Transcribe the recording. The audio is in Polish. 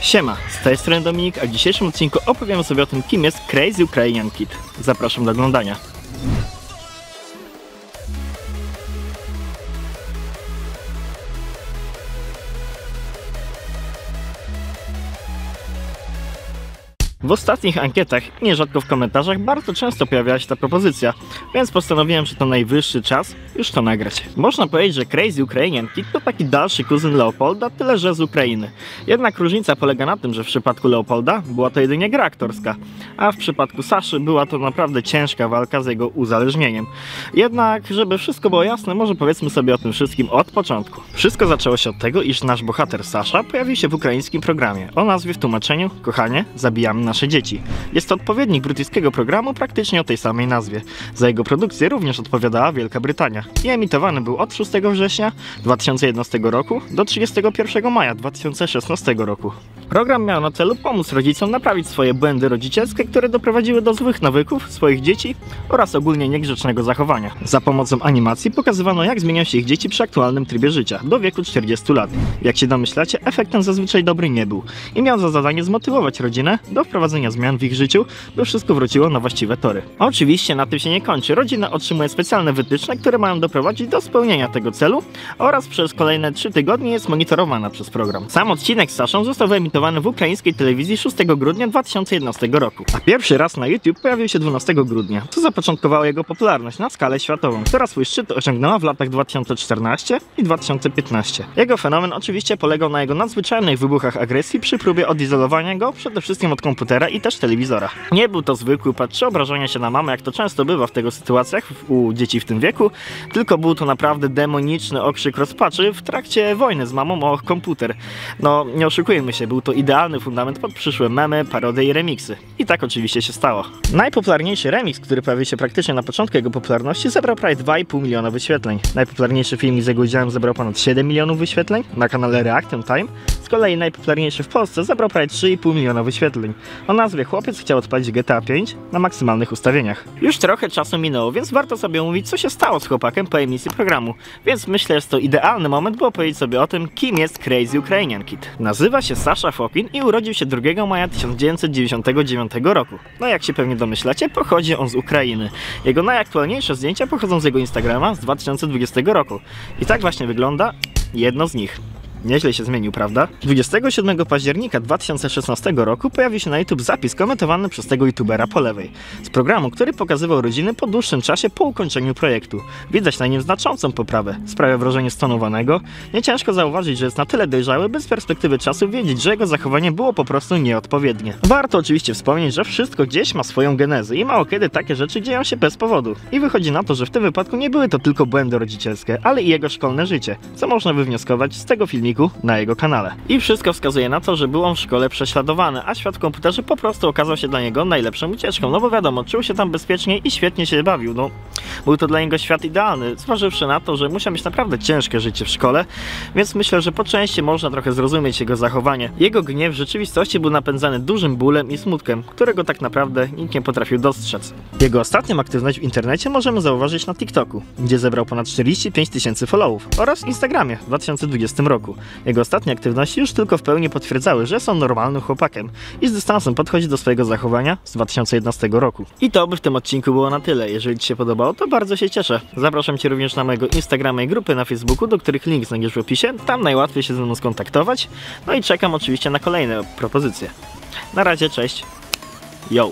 Siema, z tej strony Dominik, a w dzisiejszym odcinku opowiem sobie o tym, kim jest Crazy Ukrainian Kid. Zapraszam do oglądania. W ostatnich ankietach i nierzadko w komentarzach bardzo często pojawiała się ta propozycja, więc postanowiłem, że to najwyższy czas już to nagrać. Można powiedzieć, że Crazy Ukrainian Kid to taki dalszy kuzyn Leopolda, tyle że z Ukrainy. Jednak różnica polega na tym, że w przypadku Leopolda była to jedynie gra aktorska, a w przypadku Saszy była to naprawdę ciężka walka z jego uzależnieniem. Jednak, żeby wszystko było jasne, może powiedzmy sobie o tym wszystkim od początku. Wszystko zaczęło się od tego, iż nasz bohater Sasza pojawił się w ukraińskim programie o nazwie w tłumaczeniu "Kochanie, zabijamy nasze dzieci". Jest to odpowiednik brytyjskiego programu praktycznie o tej samej nazwie. Za jego produkcję również odpowiadała Wielka Brytania i emitowany był od 6 września 2011 roku do 31 maja 2016 roku. Program miał na celu pomóc rodzicom naprawić swoje błędy rodzicielskie, które doprowadziły do złych nawyków swoich dzieci oraz ogólnie niegrzecznego zachowania. Za pomocą animacji pokazywano, jak zmieniają się ich dzieci przy aktualnym trybie życia, do wieku 40 lat. Jak się domyślacie, efekt ten zazwyczaj dobry nie był i miał za zadanie zmotywować rodzinę do wprowadzenia zmian w ich życiu, by wszystko wróciło na właściwe tory. Oczywiście na tym się nie kończy. Rodzina otrzymuje specjalne wytyczne, które mają doprowadzić do spełnienia tego celu oraz przez kolejne 3 tygodnie jest monitorowana przez program. Sam odcinek z Saszą został wyemitowany w ukraińskiej telewizji 6 grudnia 2011 roku, a pierwszy raz na YouTube pojawił się 12 grudnia, co zapoczątkowało jego popularność na skalę światową, która swój szczyt osiągnęła w latach 2014 i 2015. Jego fenomen oczywiście polegał na jego nadzwyczajnych wybuchach agresji przy próbie odizolowania go przede wszystkim od komputera i też telewizora. Nie był to zwykły płacz czy obrażania się na mamę, jak to często bywa w tego sytuacjach u dzieci w tym wieku, tylko był to naprawdę demoniczny okrzyk rozpaczy w trakcie wojny z mamą o komputer. No, nie oszukujmy się, był to idealny fundament pod przyszłe memy, parodie i remiksy. I tak oczywiście się stało. Najpopularniejszy remix, który pojawił się praktycznie na początku jego popularności, zebrał prawie 2,5 miliona wyświetleń. Najpopularniejszy filmik z jego udziałem zebrał ponad 7 milionów wyświetleń na kanale Reaction Time. Z kolei najpopularniejszy w Polsce zebrał prawie 3,5 miliona wyświetleń. O nazwie Chłopiec chciał odpalić GTA 5 na maksymalnych ustawieniach. Już trochę czasu minęło, więc warto sobie omówić, co się stało z chłopakiem po emisji programu. Więc myślę, że jest to idealny moment, by opowiedzieć sobie o tym, kim jest Crazy Ukrainian Kid. Nazywa się Sasha Fokin i urodził się 2 maja 1999 roku. No jak się pewnie domyślacie, pochodzi on z Ukrainy. Jego najaktualniejsze zdjęcia pochodzą z jego Instagrama z 2020 roku. I tak właśnie wygląda jedno z nich. Nieźle się zmienił, prawda? 27 października 2016 roku pojawił się na YouTube zapis komentowany przez tego youtubera po lewej z programu, który pokazywał rodziny po dłuższym czasie po ukończeniu projektu. Widać na nim znaczącą poprawę. Sprawia wrażenie stonowanego. Nie ciężko zauważyć, że jest na tyle dojrzały, by z perspektywy czasu wiedzieć, że jego zachowanie było po prostu nieodpowiednie. Warto oczywiście wspomnieć, że wszystko gdzieś ma swoją genezę i mało kiedy takie rzeczy dzieją się bez powodu. I wychodzi na to, że w tym wypadku nie były to tylko błędy rodzicielskie, ale i jego szkolne życie, co można wywnioskować z tego filmiku na jego kanale. I wszystko wskazuje na to, że był on w szkole prześladowany, a świat w komputerze po prostu okazał się dla niego najlepszą ucieczką, no bo wiadomo, czuł się tam bezpiecznie i świetnie się bawił, no. Był to dla niego świat idealny, zważywszy na to, że musiał mieć naprawdę ciężkie życie w szkole, więc myślę, że po części można trochę zrozumieć jego zachowanie. Jego gniew w rzeczywistości był napędzany dużym bólem i smutkiem, którego tak naprawdę nikt nie potrafił dostrzec. Jego ostatnią aktywność w internecie możemy zauważyć na TikToku, gdzie zebrał ponad 45 000 followów, oraz Instagramie w 2020 roku. Jego ostatnie aktywności już tylko w pełni potwierdzały, że jest on normalnym chłopakiem i z dystansem podchodzi do swojego zachowania z 2011 roku. I to by w tym odcinku było na tyle. Jeżeli Ci się podobało, to bardzo się cieszę. Zapraszam Cię również na mojego Instagrama i grupy na Facebooku, do których link znajdziesz w opisie. Tam najłatwiej się ze mną skontaktować. No i czekam oczywiście na kolejne propozycje. Na razie, cześć. Yo!